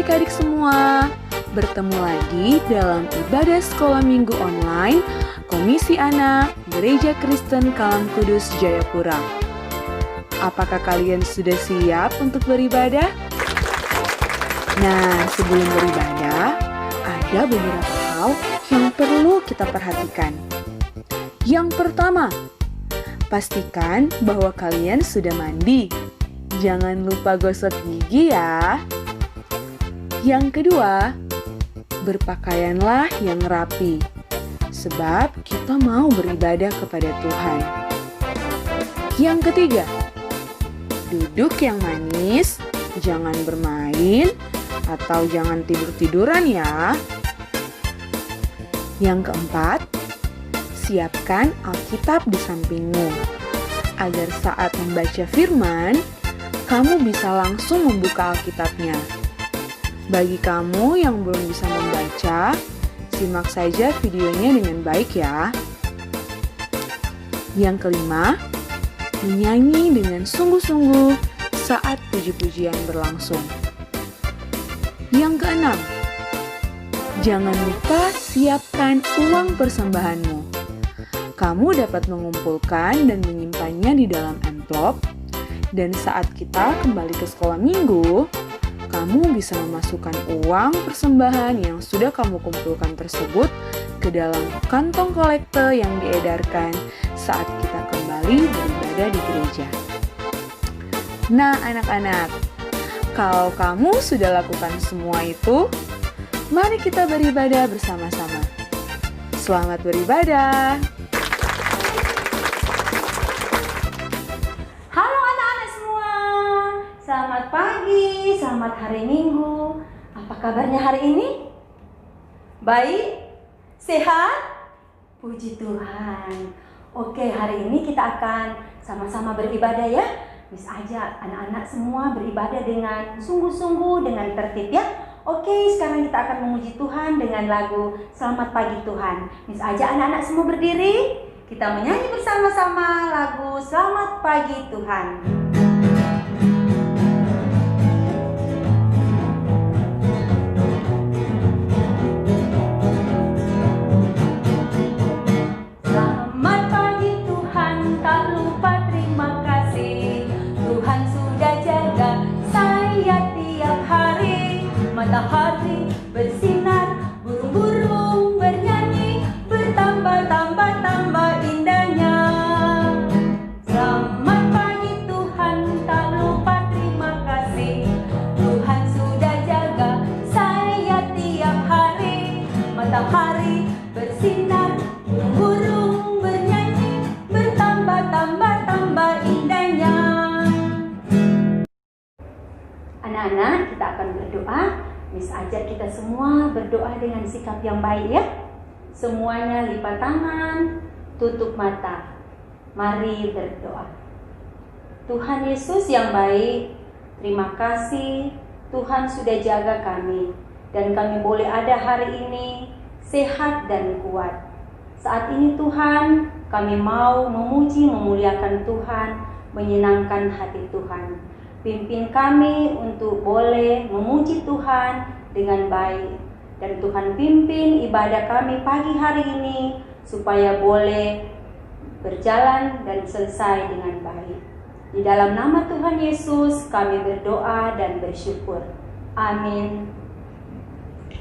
adik-adik semua, bertemu lagi dalam ibadah sekolah minggu online Komisi Anak Gereja Kristen Kalam Kudus Jayapura. Apakah kalian sudah siap untuk beribadah? Nah, sebelum beribadah, ada beberapa hal yang perlu kita perhatikan. Yang pertama, pastikan bahwa kalian sudah mandi. Jangan lupa gosok gigi ya. Yang kedua, berpakaianlah yang rapi, sebab kita mau beribadah kepada Tuhan. Yang ketiga, duduk yang manis, jangan bermain, atau jangan tidur-tiduran ya. Yang keempat, siapkan Alkitab di sampingmu, agar saat membaca firman, kamu bisa langsung membuka Alkitabnya. Bagi kamu yang belum bisa membaca, simak saja videonya dengan baik ya. Yang kelima, menyanyi dengan sungguh-sungguh saat puji-pujian berlangsung. Yang keenam, jangan lupa siapkan uang persembahanmu. Kamu dapat mengumpulkan dan menyimpannya di dalam amplop, dan saat kita kembali ke sekolah minggu, kamu bisa memasukkan uang persembahan yang sudah kamu kumpulkan tersebut ke dalam kantong kolekte yang diedarkan saat kita kembali beribadah di gereja. Nah, anak-anak, kalau kamu sudah lakukan semua itu, mari kita beribadah bersama-sama. Selamat beribadah! Selamat pagi, selamat hari Minggu. Apa kabarnya hari ini? Baik? Sehat? Puji Tuhan. Oke, hari ini kita akan sama-sama beribadah ya. Miss ajak anak-anak semua beribadah dengan sungguh-sungguh, dengan tertib ya. Oke, sekarang kita akan memuji Tuhan dengan lagu Selamat Pagi Tuhan. Miss ajak anak-anak semua berdiri. Kita menyanyi bersama-sama lagu Selamat Pagi Tuhan. Matahari bersinar, burung-burung bernyanyi, bertambah-tambah-tambah indahnya. Selamat pagi Tuhan, tak lupa terima kasih. Tuhan sudah jaga saya tiap hari. Matahari bersinar, burung-burung bernyanyi, bertambah-tambah-tambah indahnya. Anak-anak, kita akan berdoa. Miss ajak kita semua berdoa dengan sikap yang baik ya. Semuanya lipat tangan, tutup mata. Mari berdoa. Tuhan Yesus yang baik, terima kasih Tuhan sudah jaga kami, dan kami boleh ada hari ini sehat dan kuat. Saat ini Tuhan, kami mau memuji memuliakan Tuhan, menyenangkan hati Tuhan. Pimpin kami untuk boleh memuji Tuhan dengan baik. Dan Tuhan pimpin ibadah kami pagi hari ini supaya boleh berjalan dan selesai dengan baik. Di dalam nama Tuhan Yesus kami berdoa dan bersyukur. Amin.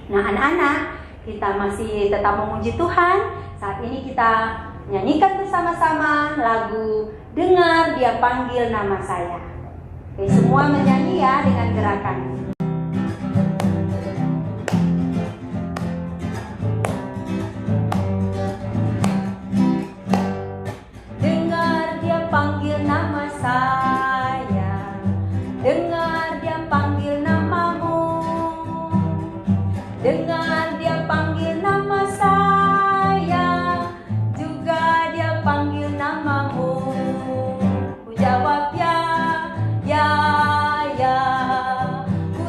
Nah anak-anak, kita masih tetap memuji Tuhan. Saat ini kita nyanyikan bersama-sama lagu Dengar Dia Panggil Nama Saya. Oke, semua menyanyi ya dengan gerakan. Dengar dia panggil nama saya, dengar dia panggil namamu, dengar dia panggil nama saya, juga dia panggil namamu. Ku jawab ya, ya, ya. Ku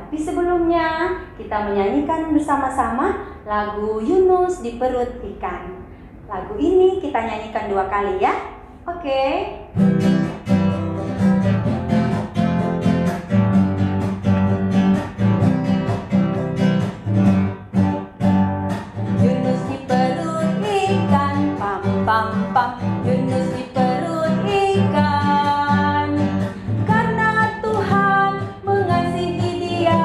Tapi sebelumnya kita menyanyikan bersama-sama lagu Yunus di Perut Ikan. Lagu ini kita nyanyikan 2 kali ya. Oke. Yunus di perut ikan, pam pam pam. Yunus di perut ikan. Karena Tuhan mengasihi dia,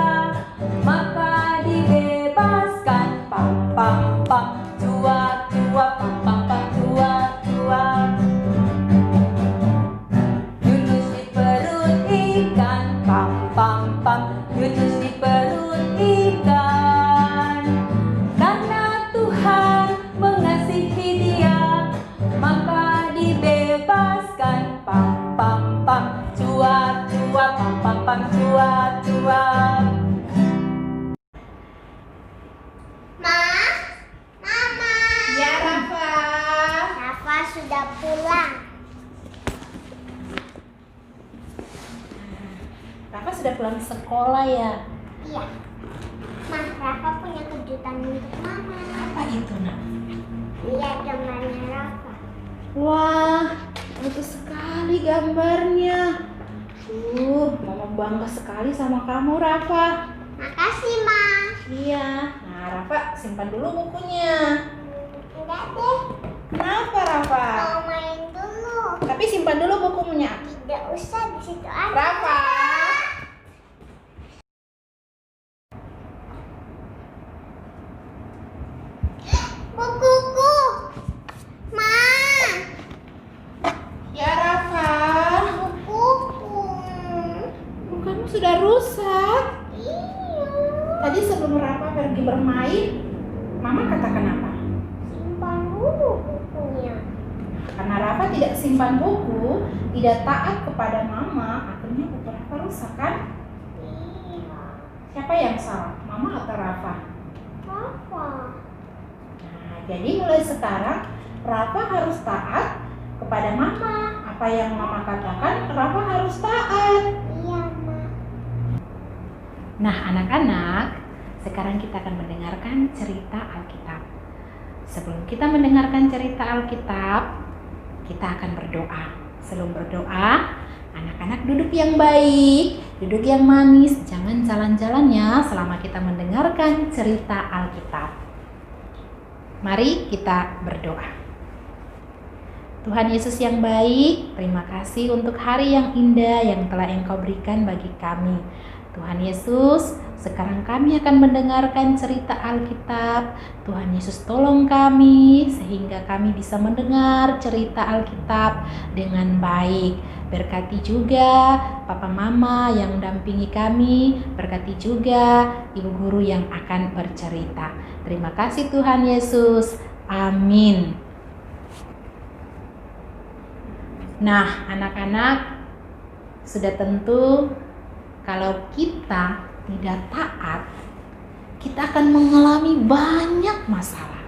maka dibebaskan. Pam pam pam. Cuak cuak, pam pam pam. Cuak cuak. Yunus di perut ikan, pam pam pam. Yunus di perut ikan. Karena Tuhan mengasihi dia, maka dibebaskan. Pam pam pam. Cuak cuak, pam pam pam. Cuak cuak. Mama, Ya Rafa. Rafa sudah pulang. Rafa sudah pulang sekolah ya. Iya. Mas, Rafa punya kejutan untuk Mama. Apa itu nak? Lihat gambarnya Rafa. Wah, bagus sekali gambarnya. Mama bangga sekali sama kamu Rafa. Makasih, Ma. Iya. Nah Rafa simpan dulu bukunya. Enggak deh, Kenapa Rafa? mau main dulu. Tapi simpan dulu bukunya. Tidak usah, di situ aja. Rafa. Bukuku. Ma, Ya Rafa. bukuku. Bukamu sudah rusak. Iya. Tadi sebelum Rafa pergi bermain, Mama katakan apa? Simpan dulu bukunya. Karena Rafa tidak simpan buku, tidak taat kepada Mama, akhirnya buku Rafa rusak kan? Iya. Siapa yang salah? Mama atau Rafa? Rafa. Nah, jadi mulai sekarang Rafa harus taat kepada Mama. Apa yang Mama katakan, Rafa harus taat. Iya, Ma. Nah, anak-anak, sekarang kita akan mendengarkan cerita Alkitab. Sebelum kita mendengarkan cerita Alkitab, kita akan berdoa. Sebelum berdoa, anak-anak duduk yang baik, duduk yang manis, jangan jalan-jalan ya selama kita mendengarkan cerita Alkitab. Mari kita berdoa. Tuhan Yesus yang baik, terima kasih untuk hari yang indah yang telah Engkau berikan bagi kami. Tuhan Yesus, sekarang kami akan mendengarkan cerita Alkitab. Tuhan Yesus tolong kami sehingga kami bisa mendengar cerita Alkitab dengan baik. Berkati juga Papa Mama yang mendampingi kami, berkati juga Ibu Guru yang akan bercerita. Terima kasih Tuhan Yesus. Amin. Nah, anak-anak, sudah tentu kalau kita tidak taat, kita akan mengalami banyak masalah.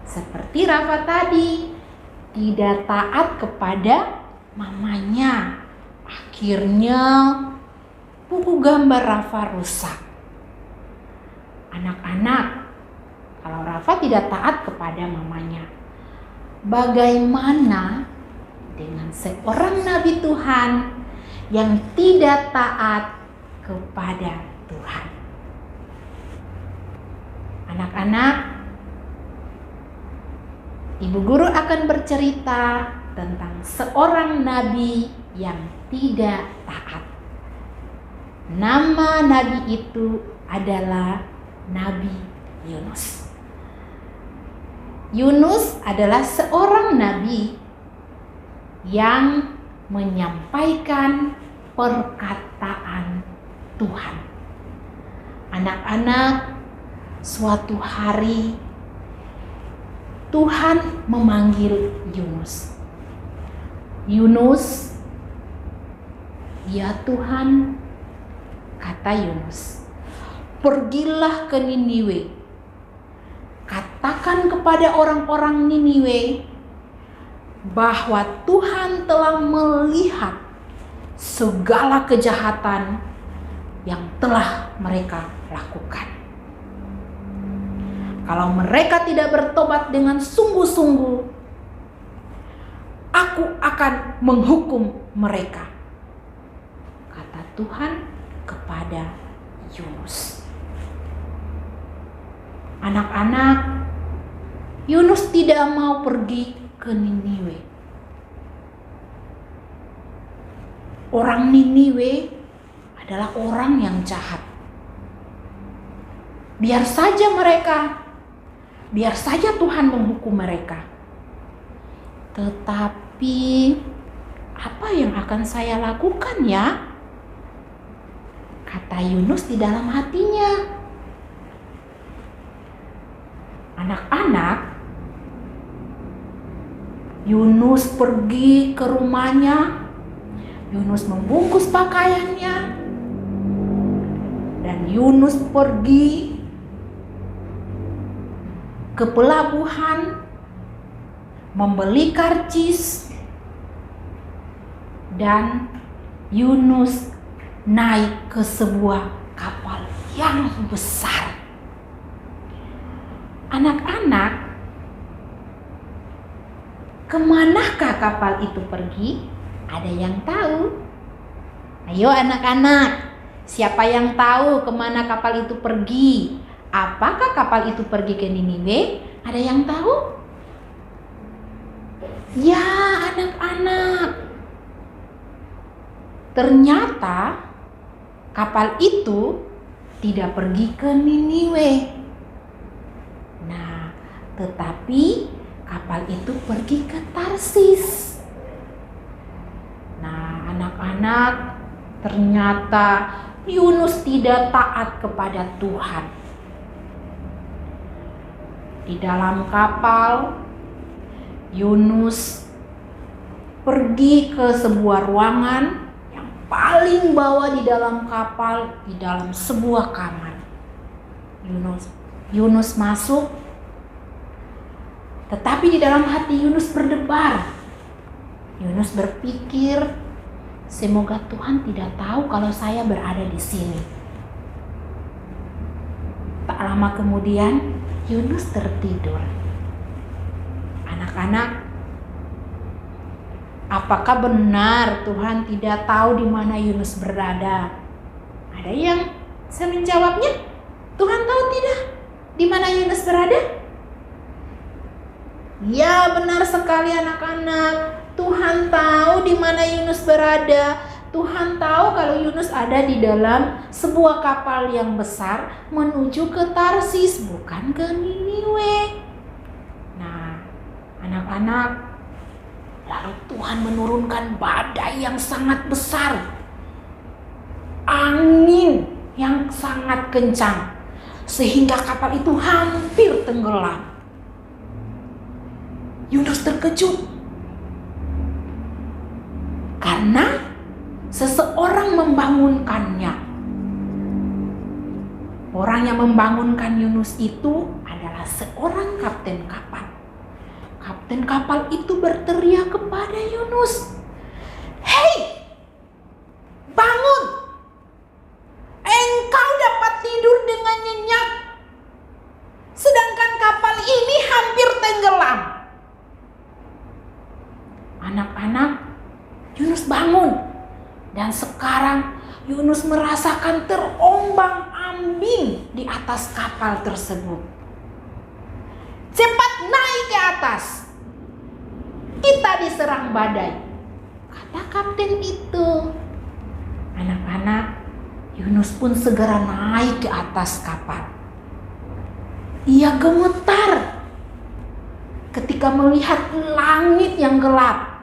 Seperti Rafa tadi, tidak taat kepada mamanya. Akhirnya buku gambar Rafa rusak. Anak-anak, kalau Rafa tidak taat kepada mamanya, bagaimana dengan seorang nabi Tuhan yang tidak taat kepada Tuhan? Anak-anak, Ibu Guru akan bercerita tentang seorang nabi yang tidak taat. Nama nabi itu adalah Nabi Yunus. Yunus adalah seorang nabi yang menyampaikan perkataan Tuhan. Anak-anak, suatu hari Tuhan memanggil Yunus. Yunus, ya Tuhan, kata Yunus, pergilah ke Niniwe. Katakan kepada orang-orang Niniwe bahwa Tuhan telah melihat segala kejahatan yang telah mereka lakukan. Kalau mereka tidak bertobat dengan sungguh-sungguh, aku akan menghukum mereka, kata Tuhan kepada Yunus. Anak-anak, Yunus tidak mau pergi ke Niniwe. Orang Niniwe adalah orang yang jahat. Biar saja Tuhan menghukum mereka. Tetapi apa yang akan saya lakukan ya? Kata Yunus di dalam hatinya. Anak-anak, Yunus pergi ke rumahnya. Yunus membungkus pakaiannya. Dan Yunus pergi ke pelabuhan membeli karcis. Dan Yunus naik ke sebuah kapal yang besar. Anak-anak, kemanakah kapal itu pergi? Ada yang tahu? Ayo anak-anak, siapa yang tahu kemana kapal itu pergi? Apakah kapal itu pergi ke Niniwe? Ada yang tahu? Ya anak-anak, ternyata kapal itu tidak pergi ke Niniwe. Nah, tetapi kapal itu pergi ke Tarsis. Nah, anak-anak, ternyata Yunus tidak taat kepada Tuhan. Di dalam kapal, Yunus pergi ke sebuah ruangan yang paling bawah di dalam kapal, di dalam sebuah kamar. Yunus masuk, tetapi di dalam hati Yunus berdebar. Yunus berpikir, semoga Tuhan tidak tahu kalau saya berada di sini. Tak lama kemudian, Yunus tertidur. Anak-anak, apakah benar Tuhan tidak tahu di mana Yunus berada? Ada yang bisa menjawabnya? Tuhan tahu tidak di mana Yunus berada? Ya, benar sekali anak-anak. Tuhan tahu di mana Yunus berada. Tuhan tahu kalau Yunus ada di dalam sebuah kapal yang besar menuju ke Tarsis, bukan ke Niniwe. Nah, anak-anak, lalu Tuhan menurunkan badai yang sangat besar, angin yang sangat kencang, sehingga kapal itu hampir tenggelam. Yunus terkejut karena seseorang membangunkannya. Orang yang membangunkan Yunus itu adalah seorang kapten kapal. Kapten kapal itu berteriak kepada Yunus, "Hei, bangun! Engkau dapat tidur dengan nyenyak, sedangkan kapal ini hampir tenggelam." Anak-anak, Yunus bangun, dan sekarang Yunus merasakan terombang-ambing di atas kapal tersebut. "Cepat naik ke atas, kita diserang badai," kata kapten itu. Anak-anak, Yunus pun segera naik ke atas kapal. Ia gemetar ketika melihat langit yang gelap.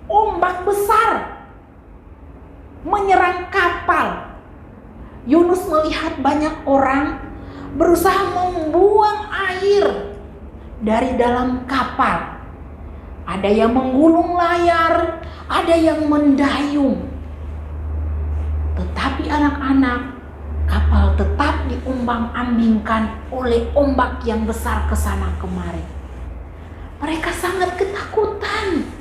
Ombak besar menyerang kapal. Yunus melihat banyak orang berusaha membuang air dari dalam kapal. Ada yang menggulung layar, ada yang mendayung. Tetapi anak-anak, kapal tetap diombang-ambingkan oleh ombak yang besar ke sana kemari. Mereka sangat ketakutan.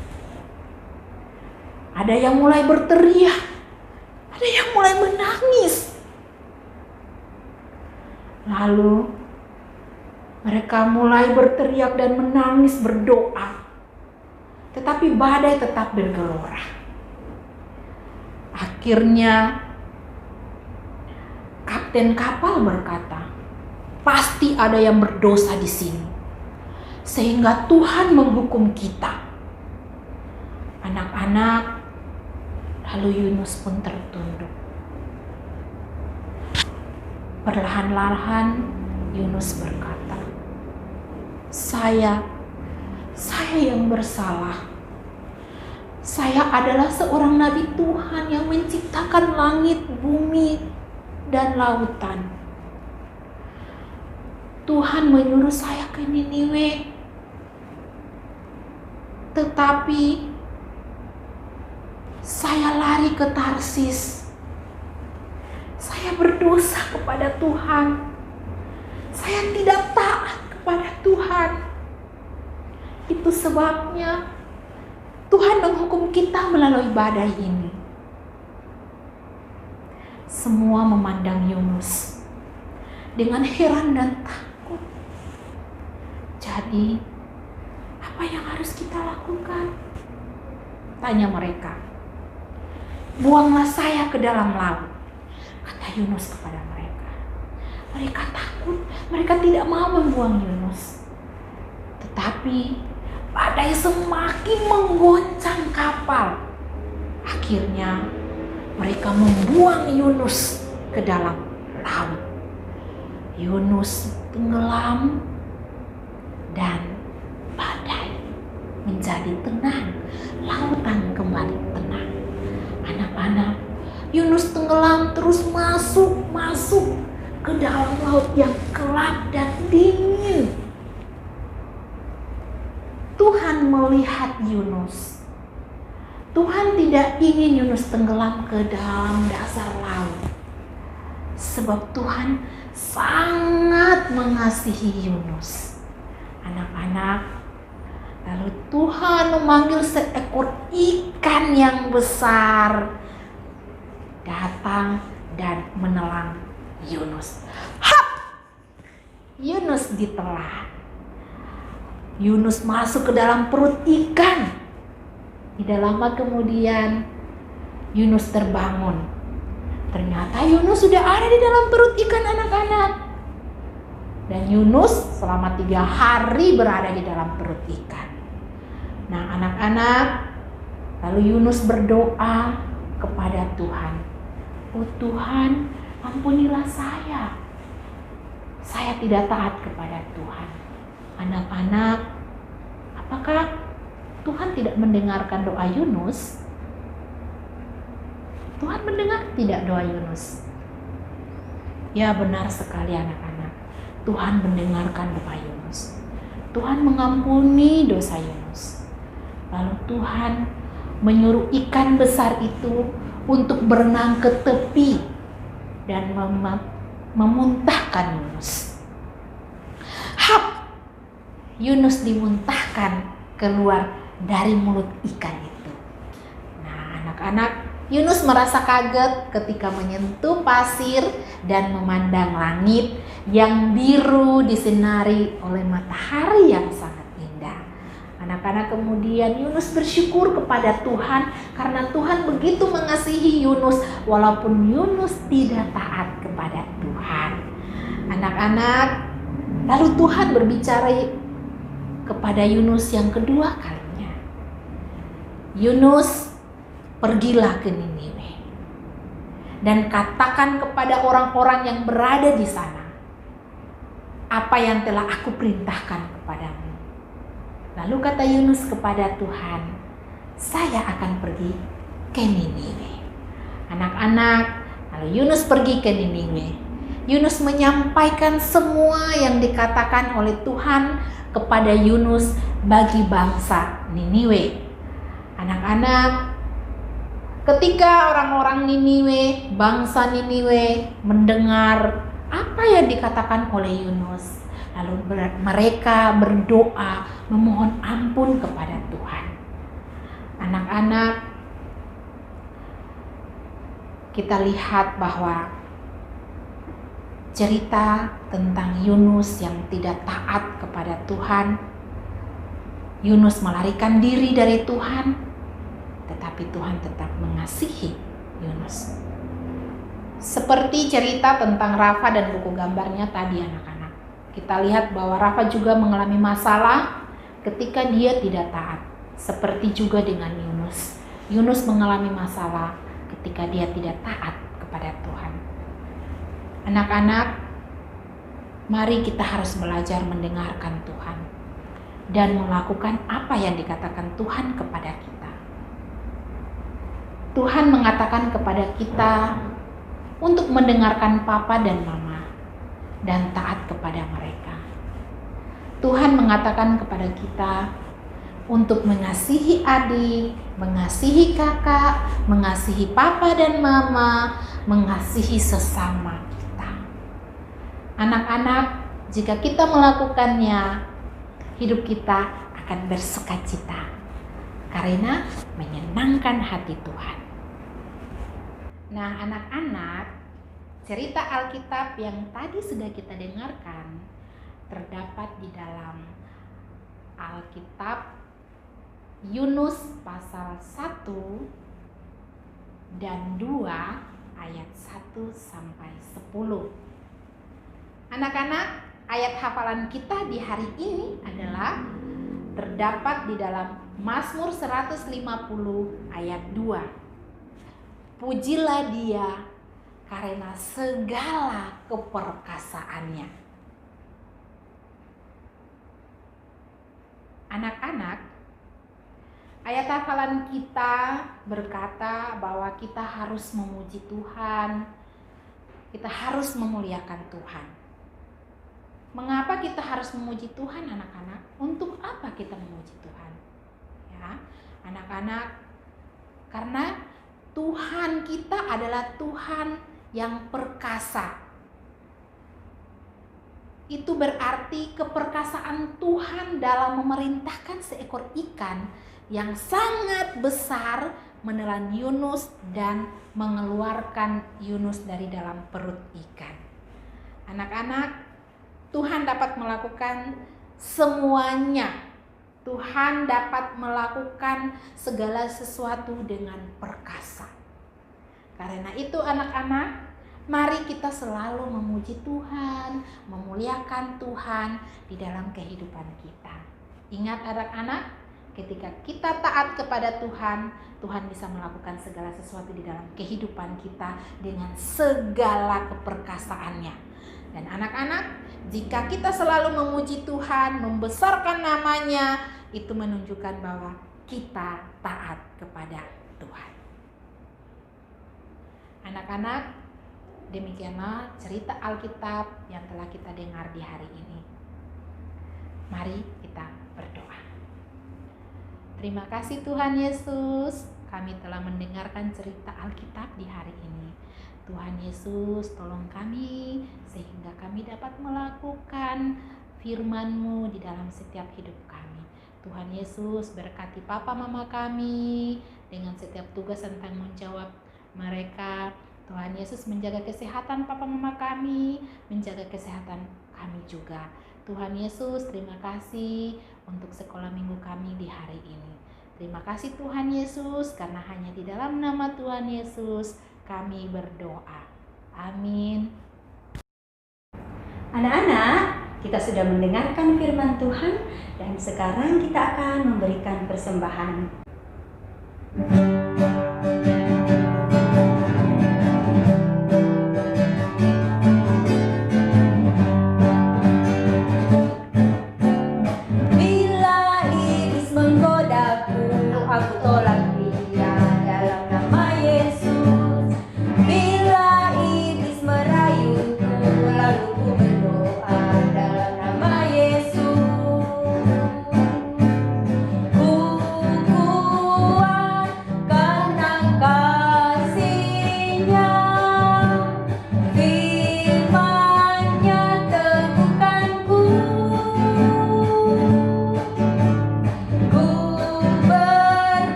Ada yang mulai berteriak, Ada yang mulai menangis. Lalu mereka mulai berteriak dan menangis berdoa. Tetapi badai tetap bergelora. Akhirnya kapten kapal berkata, pasti ada yang berdosa di sini, sehingga Tuhan menghukum kita. Anak-anak, lalu Yunus pun tertunduk. Perlahan-lahan Yunus berkata, Saya yang bersalah. Saya adalah seorang nabi Tuhan yang menciptakan langit, bumi, dan lautan. Tuhan menyuruh saya ke Niniwe. Tetapi saya lari ke Tarsis. Saya berdosa kepada Tuhan. Saya tidak taat kepada Tuhan. Itu sebabnya Tuhan menghukum kita melalui badai ini. Semua memandang Yunus dengan heran dan takut. Jadi, apa yang harus kita lakukan? Tanya mereka. Buanglah saya ke dalam laut, kata Yunus kepada mereka. Mereka takut, mereka tidak mau membuang Yunus. Tetapi badai semakin menggoncang kapal. Akhirnya mereka membuang Yunus ke dalam laut. Yunus tenggelam dan badai menjadi tenang. Lautan kembali tenang. Anak-anak, Yunus tenggelam terus masuk ke dalam laut yang gelap dan dingin. Tuhan melihat Yunus. Tuhan tidak ingin Yunus tenggelam ke dalam dasar laut. Sebab Tuhan sangat mengasihi Yunus. Anak-anak, lalu Tuhan memanggil seekor ikan yang besar datang dan menelan Yunus. Hap! Yunus ditelan. Yunus masuk ke dalam perut ikan. Tidak lama kemudian Yunus terbangun. Ternyata Yunus sudah ada di dalam perut ikan, anak-anak. Dan Yunus selama 3 hari berada di dalam perut ikan. Nah, anak-anak, lalu Yunus berdoa kepada Tuhan. Oh Tuhan, ampunilah saya. Saya tidak taat kepada Tuhan. Anak-anak, apakah Tuhan tidak mendengarkan doa Yunus? Tuhan mendengar tidak doa Yunus? Ya, benar sekali anak-anak. Tuhan mendengarkan doa Yunus. Tuhan mengampuni dosa Yunus. Lalu Tuhan menyuruh ikan besar itu untuk berenang ke tepi dan memuntahkan Yunus. Hap! Yunus dimuntahkan keluar dari mulut ikan itu. Nah, anak-anak, Yunus merasa kaget ketika menyentuh pasir dan memandang langit yang biru disinari oleh matahari yang sangat indah. Anak-anak, kemudian Yunus bersyukur kepada Tuhan karena Tuhan begitu mengasihi Yunus walaupun Yunus tidak taat kepada Tuhan. Anak-anak, lalu Tuhan berbicara kepada Yunus yang kedua kalinya. Yunus, pergilah ke Niniwe dan katakan kepada orang-orang yang berada di sana apa yang telah aku perintahkan kepadamu. Lalu kata Yunus kepada Tuhan, saya akan pergi ke Niniwe. Anak-anak, lalu Yunus pergi ke Niniwe. Yunus menyampaikan semua yang dikatakan oleh Tuhan kepada Yunus bagi bangsa Niniwe. Anak-anak, ketika orang-orang Niniwe, bangsa Niniwe mendengar apa yang dikatakan oleh Yunus, lalu mereka berdoa memohon ampun kepada Tuhan. Anak-anak, kita lihat bahwa cerita tentang Yunus yang tidak taat kepada Tuhan. Yunus melarikan diri dari Tuhan, tetapi Tuhan tetap mengasihi Yunus. Seperti cerita tentang Rafa dan buku gambarnya tadi anak-anak. Kita lihat bahwa Rafa juga mengalami masalah ketika dia tidak taat. Seperti juga dengan Yunus. Yunus mengalami masalah ketika dia tidak taat kepada Tuhan. Anak-anak, mari kita harus belajar mendengarkan Tuhan dan melakukan apa yang dikatakan Tuhan kepada kita. Tuhan mengatakan kepada kita untuk mendengarkan papa dan mama dan taat kepada mereka. Tuhan mengatakan kepada kita untuk mengasihi adik, mengasihi kakak, mengasihi papa dan mama, mengasihi sesama kita. Anak-anak, jika kita melakukannya, hidup kita akan bersukacita karena menyenangkan hati Tuhan. Nah, anak-anak, cerita Alkitab yang tadi sudah kita dengarkan terdapat di dalam Alkitab Yunus pasal 1 dan 2 ayat 1 sampai 10. Anak-anak, ayat hafalan kita di hari ini adalah terdapat di dalam Mazmur 150 ayat 2. Pujilah Dia karena segala keperkasaannya. Anak-anak, ayat hafalan kita berkata bahwa kita harus memuji Tuhan, kita harus memuliakan Tuhan. Mengapa kita harus memuji Tuhan, anak-anak? Untuk apa kita memuji Tuhan? Ya, anak-anak, karena Tuhan kita adalah Tuhan yang perkasa. Itu berarti keperkasaan Tuhan dalam memerintahkan seekor ikan yang sangat besar menelan Yunus dan mengeluarkan Yunus dari dalam perut ikan. Anak-anak, Tuhan dapat melakukan semuanya. Tuhan dapat melakukan segala sesuatu dengan perkasa. Karena itu anak-anak, mari kita selalu memuji Tuhan, memuliakan Tuhan di dalam kehidupan kita. Ingat anak-anak, ketika kita taat kepada Tuhan, Tuhan bisa melakukan segala sesuatu di dalam kehidupan kita dengan segala keperkasaannya. Dan anak-anak, jika kita selalu memuji Tuhan, membesarkan namanya, itu menunjukkan bahwa kita taat kepada Tuhan. Anak-anak, demikianlah cerita Alkitab yang telah kita dengar di hari ini. Mari kita berdoa. Terima kasih Tuhan Yesus, kami telah mendengarkan cerita Alkitab di hari ini. Tuhan Yesus, tolong kami sehingga kami dapat melakukan firman-Mu di dalam setiap hidup kami. Tuhan Yesus, berkati papa mama kami dengan setiap tugas dan tanggung jawab mereka. Tuhan Yesus, menjaga kesehatan papa mama kami, menjaga kesehatan kami juga. Tuhan Yesus, terima kasih untuk sekolah minggu kami di hari ini. Terima kasih Tuhan Yesus, karena hanya di dalam nama Tuhan Yesus kami berdoa. Amin. Anak-anak, kita sudah mendengarkan firman Tuhan dan sekarang kita akan memberikan persembahan. Ku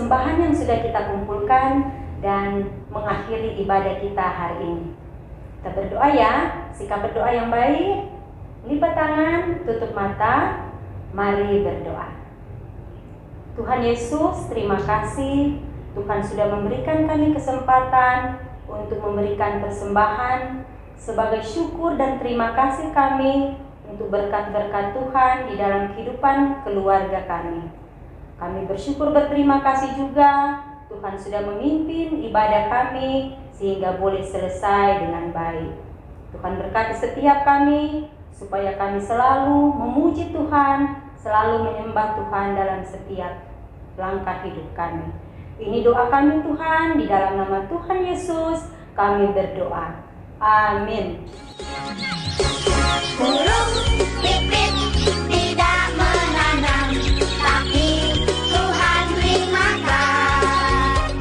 persembahan yang sudah kita kumpulkan dan mengakhiri ibadah kita hari ini. Kita berdoa ya, sikap berdoa yang baik, lipat tangan, tutup mata, mari berdoa. Tuhan Yesus, terima kasih Tuhan sudah memberikan kami kesempatan untuk memberikan persembahan sebagai syukur dan terima kasih kami untuk berkat-berkat Tuhan di dalam kehidupan keluarga kami. Kami bersyukur berterima kasih juga Tuhan sudah memimpin ibadah kami sehingga boleh selesai dengan baik. Tuhan berkati setiap kami supaya kami selalu memuji Tuhan, selalu menyembah Tuhan dalam setiap langkah hidup kami. Ini doa kami Tuhan, di dalam nama Tuhan Yesus kami berdoa. Amin. Burung pipit tidak menanam, tapi Tuhan beri makan.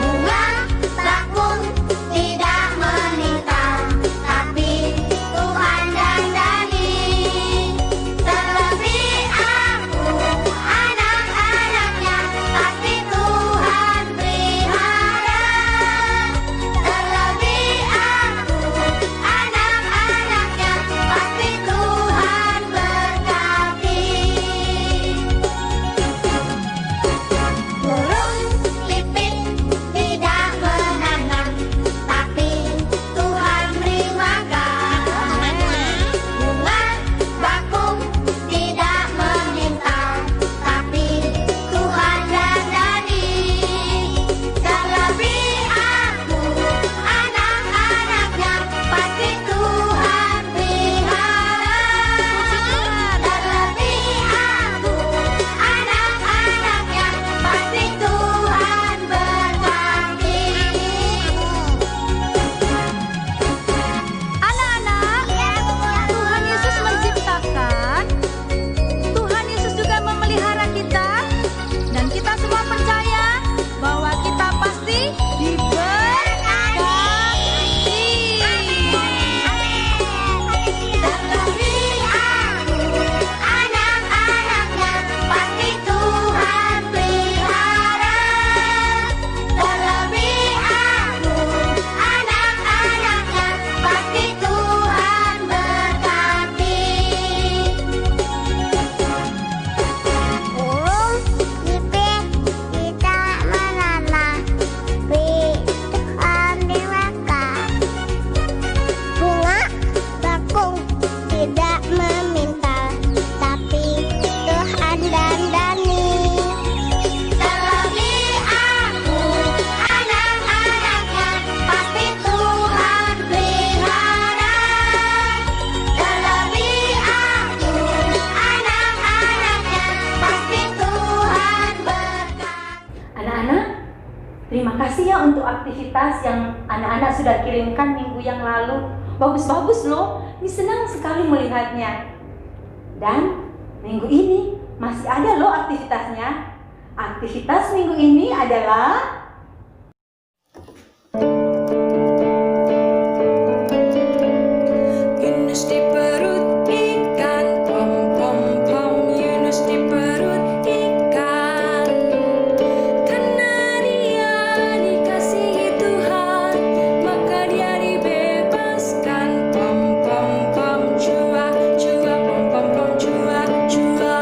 Bunga bakung tidak meningkat, tapi Tuhan dandani. Terlebih aku, anak-anaknya, pasti Tuhan pelihara. Terlebih aku, anak-anaknya, pasti Tuhan berkati. Burung pipit tidak menanam, tapi Tuhan beri makan. Bunga bakung tidak meminta, tapi Tuhan dandani. Terlebih aku, anak-anaknya, pasti Tuhan pelihara. Terlebih aku, anak-anaknya, pasti Tuhan berkati. Anak-anak, Tuhan Yesus menciptakan, Tuhan Yesus juga memelihara kita, dan kita semua percaya bahwa kita pasti diberkati. Terlebih aku, anak-anaknya, pasti Tuhan pelihara. Terlebih aku, anak-anaknya, pasti Tuhan berkati. Burung pipit tidak menanam, tapi Tuhan beri makan. Bunga bakung tidak meminta, tapi Tuhan dandani. Terlebih aku, anak-anaknya, pasti Tuhan pelihara. Terlebih aku, anak-anaknya, pasti Tuhan berkati. Anak-anak, terima kasih ya untuk aktivitas yang anak-anak sudah kirimkan minggu yang lalu. Bagus-bagus loh, ini senang sekali melihatnya. Dan minggu ini masih ada loh aktivitasnya. Aktivitas minggu ini adalah Yunus di perut ikan, pom pom pom. Yunus di perut ikan. Karena dia dikasihi Tuhan, maka dia dibebaskan. Pom pom pom, cua cua, pom pom pom, cua cua.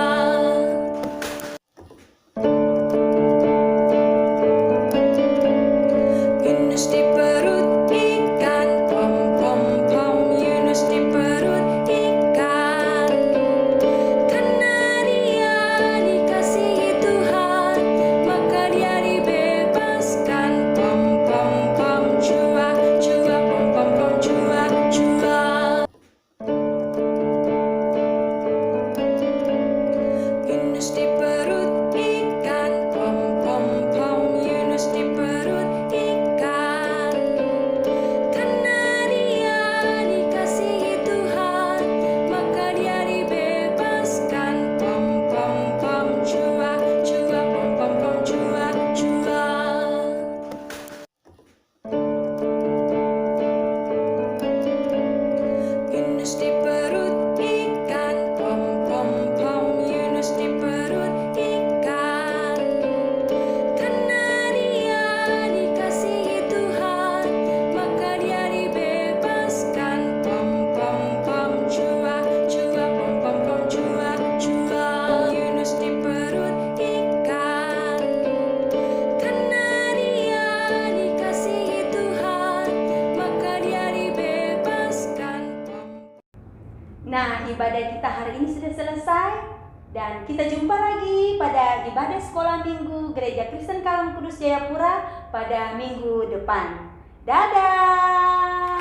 Nah, ibadah kita hari ini sudah selesai dan kita jumpa lagi pada ibadah sekolah minggu Gereja Kristen Kalam Kudus Jayapura pada minggu depan. Dadah!